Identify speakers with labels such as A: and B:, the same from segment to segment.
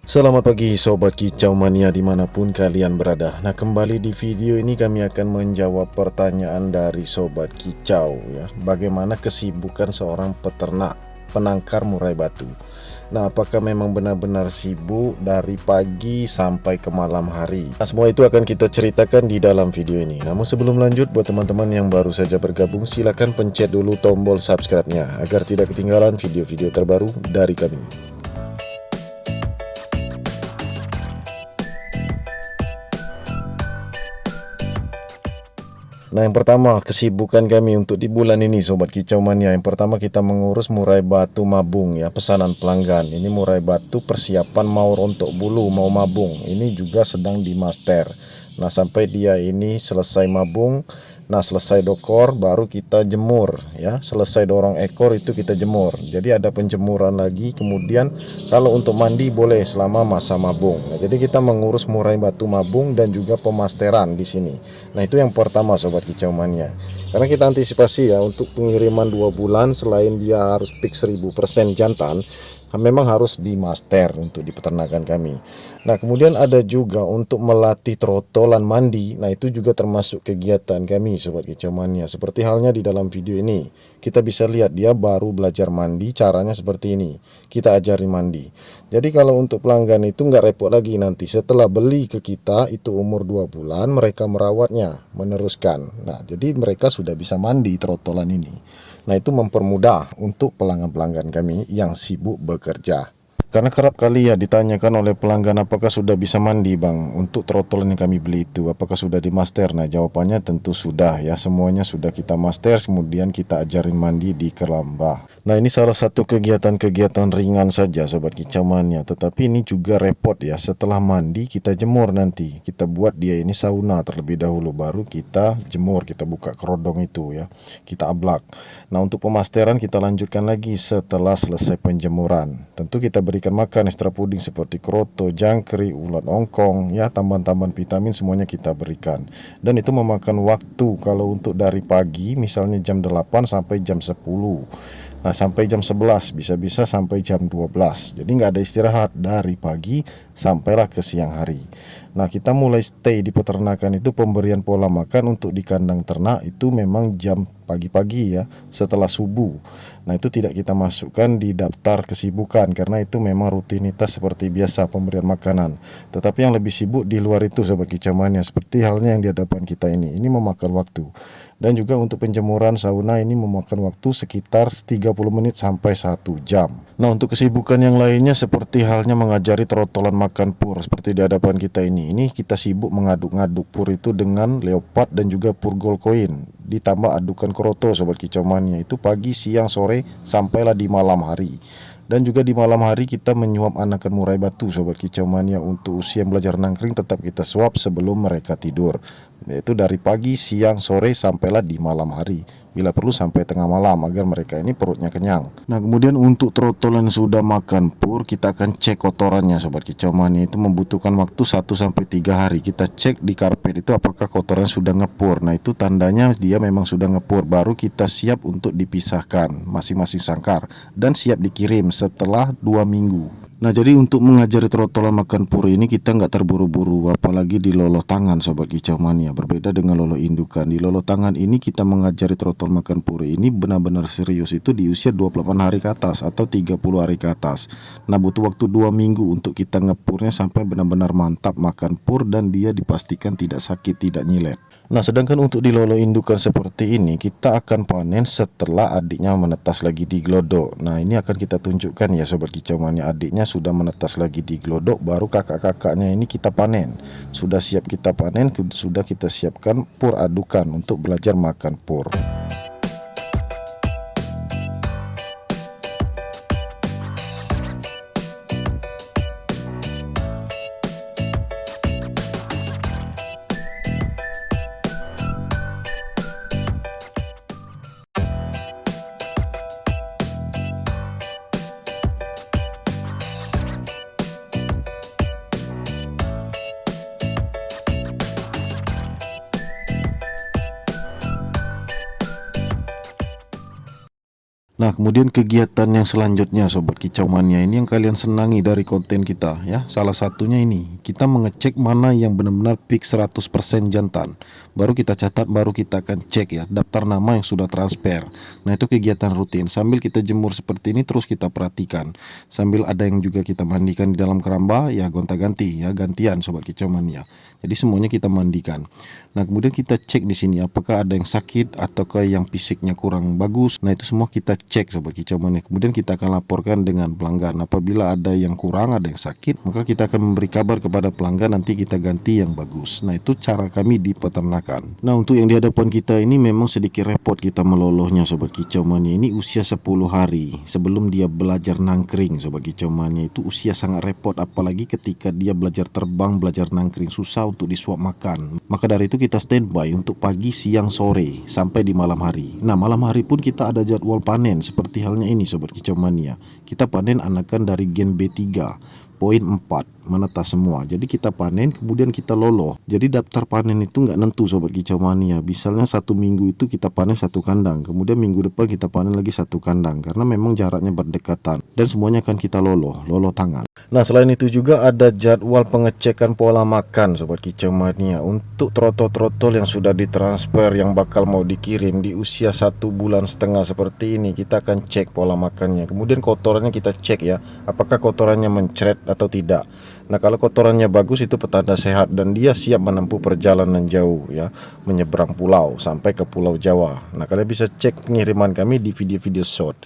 A: Selamat pagi Sobat Kicau Mania dimanapun kalian berada. Nah, kembali di video ini kami akan menjawab pertanyaan dari Sobat Kicau ya. Bagaimana kesibukan seorang peternak penangkar murai batu. Nah, apakah memang benar-benar sibuk dari pagi sampai ke malam hari? Nah, semua itu akan kita ceritakan di dalam video ini. Namun sebelum lanjut, buat teman-teman yang baru saja bergabung, silahkan pencet dulu tombol subscribe-nya agar tidak ketinggalan video-video terbaru dari kami. Nah, yang pertama kesibukan kami untuk di bulan ini Sobat Kicau Mania. Yang pertama kita mengurus murai batu mabung ya, pesanan pelanggan. Ini murai batu persiapan mau rontok bulu, mau mabung. Ini juga sedang di master. Nah, sampai dia ini selesai mabung, nah selesai dokor baru kita jemur ya. Selesai dorong ekor itu kita jemur. Jadi ada penjemuran lagi. Kemudian kalau untuk mandi boleh selama masa mabung. Nah, jadi kita mengurus murai batu mabung dan juga pemasteran di sini. Nah, itu yang pertama Sobat Kicau Mania. Karena kita antisipasi ya untuk pengiriman 2 bulan, selain dia harus fix 1000% jantan, memang harus di master untuk di peternakan kami. Nah, kemudian ada juga untuk melatih trotolan mandi. Nah, itu juga termasuk kegiatan kami Sobat Kicau Mania. Seperti halnya di dalam video ini, kita bisa lihat dia baru belajar mandi, caranya seperti ini. Kita ajari mandi. Jadi kalau untuk pelanggan itu nggak repot lagi, nanti setelah beli ke kita itu umur 2 bulan mereka merawatnya, meneruskan. Nah, jadi mereka sudah bisa mandi trotolan ini. Nah, itu mempermudah untuk pelanggan-pelanggan kami yang sibuk bekerja. Karena kerap kali ya ditanyakan oleh pelanggan, apakah sudah bisa mandi bang untuk trotolan yang kami beli itu, apakah sudah di master? Nah, jawabannya tentu sudah ya, semuanya sudah kita master, kemudian kita ajarin mandi di keramba. Nah, ini salah satu kegiatan-kegiatan ringan saja Sobat Kicau Mania, tetapi ini juga repot ya. Setelah mandi kita jemur, nanti kita buat dia ini sauna terlebih dahulu, baru kita jemur, kita buka kerodong itu ya, kita ablak. Nah, untuk pemasteran kita lanjutkan lagi setelah selesai penjemuran. Tentu kita berikan makan ekstra puding seperti kroto, jangkrik, ulat ongkong ya, tambahan-tambahan vitamin semuanya kita berikan. Dan itu memakan waktu kalau untuk dari pagi misalnya jam 8 sampai jam 10. Nah, sampai jam 11, bisa-bisa sampai jam 12. Jadi nggak ada istirahat dari pagi sampailah ke siang hari. Nah, kita mulai stay di peternakan itu, pemberian pola makan untuk di kandang ternak itu memang jam pagi-pagi ya, setelah subuh. Nah, itu tidak kita masukkan di daftar kesibukan karena itu memang rutinitas seperti biasa pemberian makanan. Tetapi yang lebih sibuk di luar itu Sobat Kicau Mania, seperti halnya yang di hadapan kita ini memakan waktu. Dan juga untuk penjemuran sauna ini memakan waktu sekitar 30 menit sampai 1 jam. Nah, untuk kesibukan yang lainnya seperti halnya mengajari trotolan makan pur seperti di hadapan kita ini. Ini kita sibuk mengaduk-ngaduk pur itu dengan leopard dan juga pur gold coin. Ditambah adukan kroto Sobat Kicau Mania, itu pagi, siang, sore sampailah di malam hari. Dan juga di malam hari kita menyuap anakan murai batu Sobat Kicau Mania. Untuk usia yang belajar nangkring tetap kita suap sebelum mereka tidur, yaitu dari pagi, siang, sore sampailah di malam hari, bila perlu sampai tengah malam agar mereka ini perutnya kenyang. Nah, kemudian untuk trotolan sudah makan pur, kita akan cek kotorannya Sobat Kicau Mania. Itu membutuhkan waktu 1 sampai 3 hari. Kita cek di karpet itu apakah kotoran sudah ngepur. Nah, itu tandanya dia memang sudah ngepur, baru kita siap untuk dipisahkan masing-masing sangkar dan siap dikirim setelah 2 minggu. Nah, jadi untuk mengajari trotolan makan pur ini kita nggak terburu-buru, apalagi di loloh tangan Sobat Kicau Mania. Berbeda dengan loloh indukan. Di loloh tangan ini kita mengajari trotol makan pur ini benar-benar serius itu di usia 28 hari ke atas atau 30 hari ke atas. Nah, butuh waktu 2 minggu untuk kita ngepurnya sampai benar-benar mantap makan pur dan dia dipastikan tidak sakit, tidak nyilet. Nah, sedangkan untuk di loloh indukan seperti ini kita akan panen setelah adiknya menetas lagi di glodok. Nah, ini akan kita tunjukkan ya Sobat Kicau Mania, adiknya sudah menetas lagi di glodok, baru kakak-kakaknya ini kita panen. Sudah siap kita panen, sudah kita siapkan pur adukan untuk belajar makan pur. Nah, kemudian kegiatan yang selanjutnya Sobat Kicau Mania, ini yang kalian senangi dari konten kita ya. Salah satunya ini, kita mengecek mana yang benar-benar peak 100% jantan. Baru kita catat, baru kita akan cek ya daftar nama yang sudah transfer. Nah, itu kegiatan rutin. Sambil kita jemur seperti ini terus kita perhatikan. Sambil ada yang juga kita mandikan di dalam keramba ya, gonta-ganti ya, gantian Sobat Kicau Mania. Jadi semuanya kita mandikan. Nah, kemudian kita cek di sini apakah ada yang sakit ataukah yang fisiknya kurang bagus. Nah, itu semua kita cek Sobat Kicau Mania. Kemudian kita akan laporkan dengan pelanggan. Apabila ada yang kurang, ada yang sakit, maka kita akan memberi kabar kepada pelanggan, nanti kita ganti yang bagus. Nah, itu cara kami di peternakan. Nah, untuk yang di hadapan kita ini memang sedikit repot kita melolohnya Sobat Kicau Mania. Ini usia 10 hari sebelum dia belajar nangkring Sobat Kicau Mania. Itu usia sangat repot, apalagi ketika dia belajar terbang, belajar nangkring, susah untuk disuap makan. Maka dari itu kita standby untuk pagi, siang, sore sampai di malam hari. Nah, malam hari pun kita ada jadwal panen seperti halnya ini Sobat Kicau Mania. Kita panen anakan dari gen B3 poin 4 menetas semua. Jadi kita panen kemudian kita loloh. Jadi daftar panen itu nggak nentu Sobat Kicau Mania. Misalnya 1 minggu itu kita panen 1 kandang, kemudian minggu depan kita panen lagi 1 kandang, karena memang jaraknya berdekatan dan semuanya akan kita loloh tangan. Nah, selain itu juga ada jadwal pengecekan pola makan Sobat Kicau Mania untuk trotol-trotol yang sudah ditransfer yang bakal mau dikirim di usia 1,5 bulan seperti ini. Kita akan cek pola makannya. Kemudian kotorannya kita cek ya, apakah kotorannya mencret atau tidak. Nah, kalau kotorannya bagus itu petanda sehat dan dia siap menempuh perjalanan jauh ya, menyeberang pulau sampai ke Pulau Jawa. Nah, kalian bisa cek pengiriman kami di video-video short.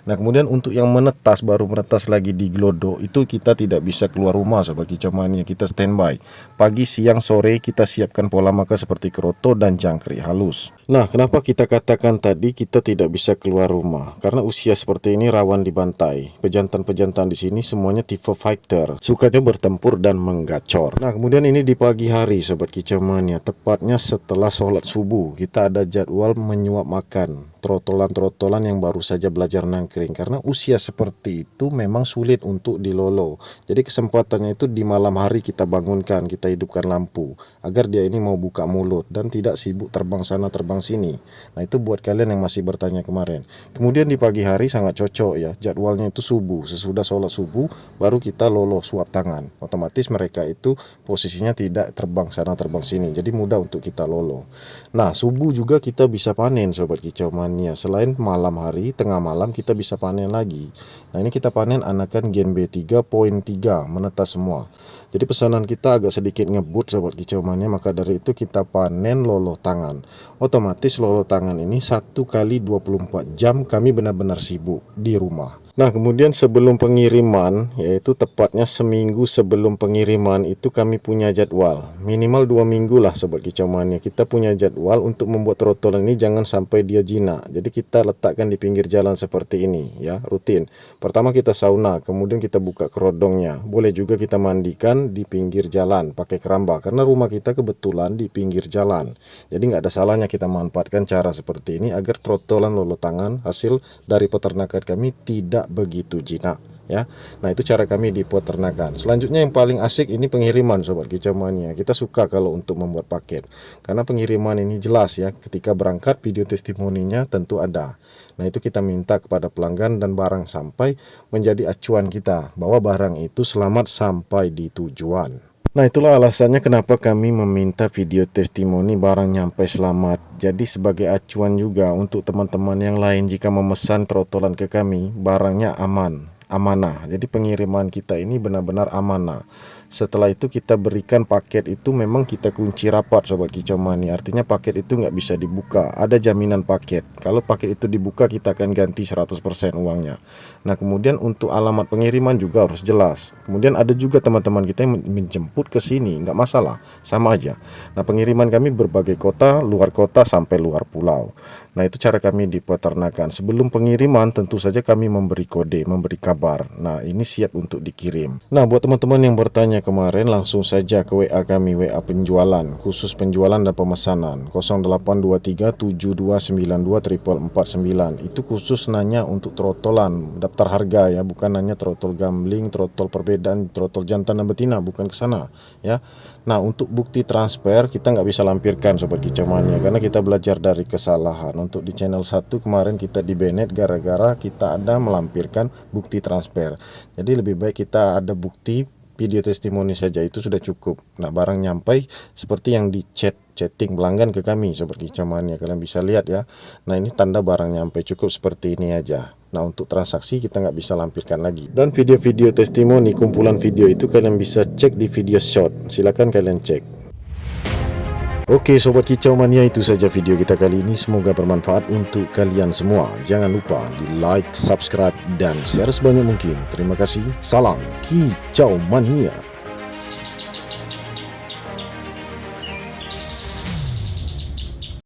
A: Nah, kemudian untuk yang menetas, baru menetas lagi di Glodo, itu kita tidak bisa keluar rumah Sobat Kicau Mania, kita standby. Pagi, siang, sore kita siapkan pola makan seperti keroto dan jangkrik halus. Nah, kenapa kita katakan tadi kita tidak bisa keluar rumah? Karena usia seperti ini rawan dibantai. Pejantan-pejantan di sini semuanya tipe fighter, sukanya bertempur dan menggacor. Nah, kemudian ini di pagi hari Sobat Kicau Mania, tepatnya setelah sholat subuh, kita ada jadwal menyuap makan trotolan-trotolan yang baru saja belajar nangkring. Karena usia seperti itu memang sulit untuk dilolo. Jadi kesempatannya itu di malam hari kita bangunkan, kita hidupkan lampu agar dia ini mau buka mulut dan tidak sibuk terbang sana terbang sini. Nah, itu buat kalian yang masih bertanya kemarin. Kemudian di pagi hari sangat cocok ya, jadwalnya itu subuh. Sesudah sholat subuh baru kita lolo suap tangan. Otomatis mereka itu posisinya tidak terbang sana terbang sini, jadi mudah untuk kita lolo. Nah, subuh juga kita bisa panen Sobat Kicau Mania. Selain malam hari, tengah malam kita bisa panen lagi. Nah, ini kita panen anakan gen B3 poin 3 menetas semua. Jadi pesanan kita agak sedikit ngebut Sobat Kicau Mania, maka dari itu kita panen loloh tangan. Otomatis loloh tangan ini 1 kali 24 jam kami benar-benar sibuk di rumah. Nah, kemudian sebelum pengiriman, yaitu tepatnya seminggu sebelum pengiriman, itu kami punya jadwal minimal 2 minggu lah Sobat Kicau Mania. Kita punya jadwal untuk membuat trotol ini jangan sampai dia jinak. Jadi kita letakkan di pinggir jalan seperti ini ya, rutin. Pertama kita sauna, kemudian kita buka kerodongnya. Boleh juga kita mandikan di pinggir jalan pakai keramba, karena rumah kita kebetulan di pinggir jalan. Jadi nggak ada salahnya kita manfaatkan cara seperti ini agar trotolan lolo tangan hasil dari peternakan kami tidak begitu jinak ya. Nah, itu cara kami di peternakan. Selanjutnya yang paling asik ini pengiriman Sobat Kicau Mania. Kita suka kalau untuk membuat paket, karena pengiriman ini jelas ya, ketika berangkat video testimoninya tentu ada. Nah, itu kita minta kepada pelanggan dan barang sampai menjadi acuan kita bahwa barang itu selamat sampai di tujuan. Nah, itulah alasannya kenapa kami meminta video testimoni barang nyampe selamat. Jadi sebagai acuan juga untuk teman-teman yang lain jika memesan trotolan ke kami, barangnya amanah. Jadi pengiriman kita ini benar-benar amanah. Setelah itu kita berikan paket itu memang kita kunci rapat Sobat Kicau Mania. Artinya paket itu nggak bisa dibuka. Ada jaminan paket. Kalau paket itu dibuka kita akan ganti 100% uangnya. Nah, kemudian untuk alamat pengiriman juga harus jelas. Kemudian ada juga teman-teman kita yang menjemput ke sini, nggak masalah, sama aja. Nah, pengiriman kami berbagai kota, luar kota sampai luar pulau. Nah, itu cara kami di peternakan. Sebelum pengiriman tentu saja kami memberi kode, memberi kabar. Nah, ini siap untuk dikirim. Nah, buat teman-teman yang bertanya kemarin, langsung saja ke WA kami, WA penjualan, khusus penjualan dan pemesanan 082372924449. Itu khusus nanya untuk trotolan, daftar harga ya, bukan nanya trotol gambling, trotol perbedaan, trotol jantan dan betina, bukan ke sana ya. Nah, untuk bukti transfer kita nggak bisa lampirkan Sobat Kicau Mania, karena kita belajar dari kesalahan. untuk di channel 1 kemarin kita di banned gara-gara kita ada melampirkan bukti transfer. Jadi lebih baik kita ada bukti video testimoni saja, itu sudah cukup. Nah, barang nyampai seperti yang di chatting pelanggan ke kami Sobat Kicau Mania, kalian bisa lihat ya. Nah, ini tanda barang nyampai, cukup seperti ini aja. Nah, untuk transaksi kita nggak bisa lampirkan lagi. Dan video-video testimoni, kumpulan video itu kalian bisa cek di video short, silakan kalian cek. Oke Sobat Kicau Mania, itu saja video kita kali ini, semoga bermanfaat untuk kalian semua. Jangan lupa di like, subscribe, dan share sebanyak mungkin. Terima kasih, salam Kicau Mania.